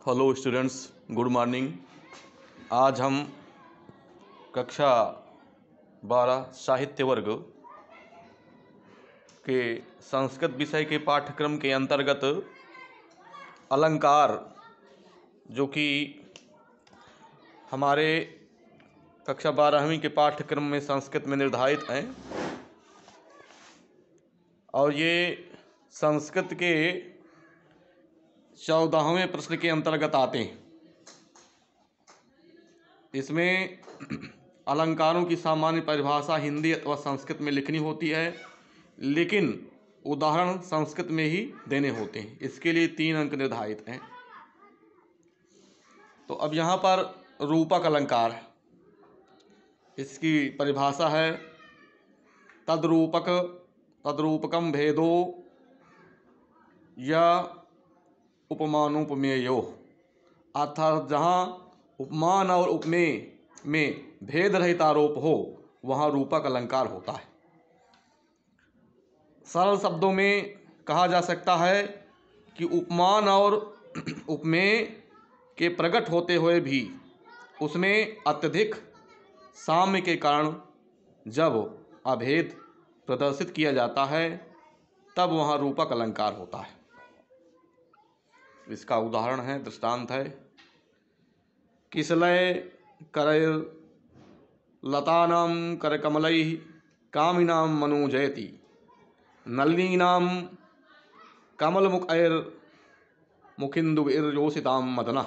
Hello students, good morning. आज हम कक्षा 12 साहित्य वर्ग के संस्कृत विषय के पाठ्यक्रम के अंतर्गत अलंकार, जो कि हमारे कक्षा 12वीं के पाठ्यक्रम में संस्कृत में निर्धारित हैं और ये संस्कृत के 14वें प्रश्न के अंतर्गत आते हैं। इसमें अलंकारों की सामान्य परिभाषा हिंदी अथवा संस्कृत में लिखनी होती है, लेकिन उदाहरण संस्कृत में ही देने होते हैं। इसके लिए 3 अंक निर्धारित हैं। तो अब यहाँ पर रूपक अलंकार है। इसकी परिभाषा है तद्रूपकम भेदो या उपमानोपमेयो, अर्थात जहाँ उपमान और उपमेय में भेद रहित आरोप हो वहाँ रूपक अलंकार होता है। सरल शब्दों में कहा जा सकता है कि उपमान और उपमेय के प्रकट होते हुए भी उसमें अत्यधिक साम्य के कारण जब अभेद प्रदर्शित किया जाता है तब वहाँ रूपक अलंकार होता है। इसका उदाहरण है, दृष्टांत है, किसलय करैर लतानां करकमलैः कामिनां मनोजयति नलिनीनां कमलमुखैर् मुखिन्दुभिर्योषितां मदनः।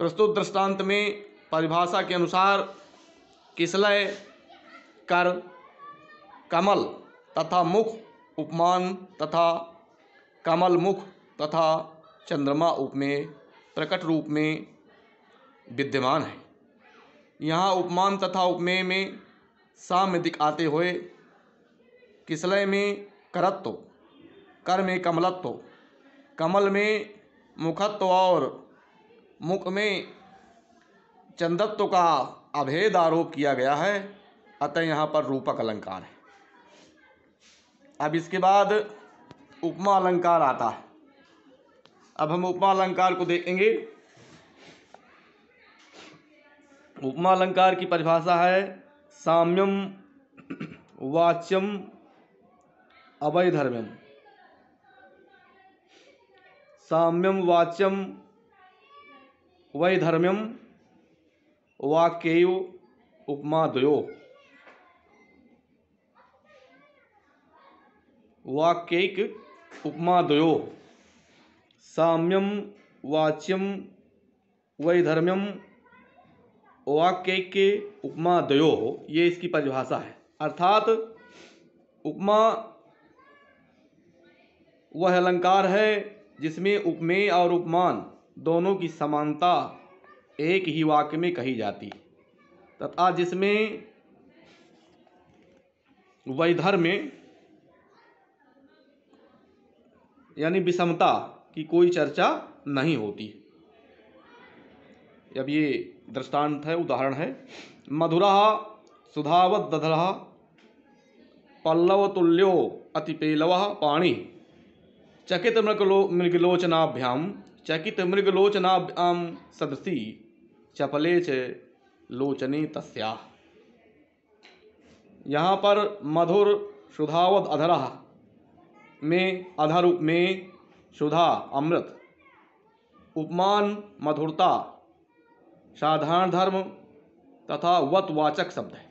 प्रस्तुत दृष्टांत में परिभाषा के अनुसार किसलय, कर, कमल तथा मुख उपमान तथा कमल मुख तथा चंद्रमा उपमेय प्रकट रूप में विद्यमान है। यहाँ उपमान तथा उपमेय में साम्य दिखाते हुए किसलय में करत्व, कर में कमलत्व, कमल में मुखत्व और मुख में चंदत्व का अभेद आरोप किया गया है। अतः यहाँ पर रूपक अलंकार है। अब इसके बाद उपमा अलंकार आता है। अब हम उपमा अलंकार को देखेंगे। उपमा अलंकार की परिभाषा है साम्यम वाच्यम अवैधर्म्यम। साम्यम वाच्यम वैधर्म्यम वाक्यैव उपमाद्वयो। वाक्यैक उपमाद्वयो। साम्यम वाच्यम वैधर्म्यम वाक्यैक उपमाद्वयो, ये इसकी परिभाषा है। अर्थात उपमा वह अलंकार है जिसमें उपमेय और उपमान दोनों की समानता एक ही वाक्य में कही जाती है तथा जिसमें वैधर्म्य यानी विषमता की कोई चर्चा नहीं होती। अब ये दृष्टांत है, उदाहरण है, मधुरः सुधावत् दधरः पल्लवतुल्यो अतिपेलवः पाणि चकित मृगलोचनाभ्यां सदसि चपले च लोचने तस्याः। यहाँ पर मधुर सुधावत् अधरः में अधर में सुधा अमृत, उपमान मधुरता साधारण धर्म तथा वतवाचक शब्द है।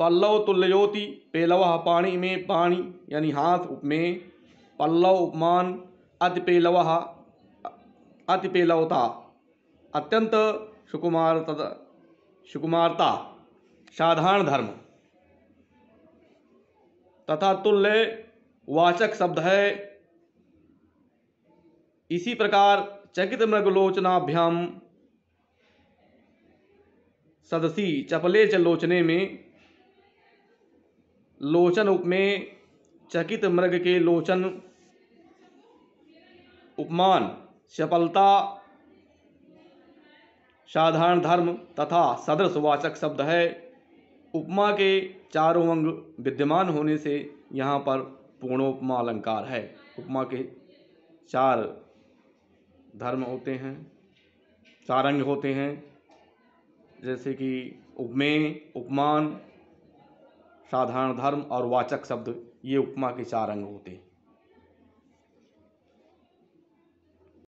पल्लव तुल्योति पेलवः पाणी में पाणी यानी हाथ उपमेय, पल्लव उपमान, अतिपेलवः अतिपेलवता अत्यंत सुकुमारता साधारण धर्म तथा तुल्य वाचक शब्द है। इसी प्रकार चकित मृगलोचनाभ्याम सदसी चपले च लोचने में लोचन उपमेय, चकित मृग के लोचन उपमान, चपलता साधारण धर्म तथा सदृश वाचक शब्द है। उपमा के चारों अंग विद्यमान होने से यहाँ पर पूर्णोपमा अलंकार है। उपमा के 4 धर्म होते हैं, 4 अंग होते हैं, जैसे कि उपमेय, उपमान, साधारण धर्म और वाचक शब्द, ये उपमा के 4 अंग होते हैं।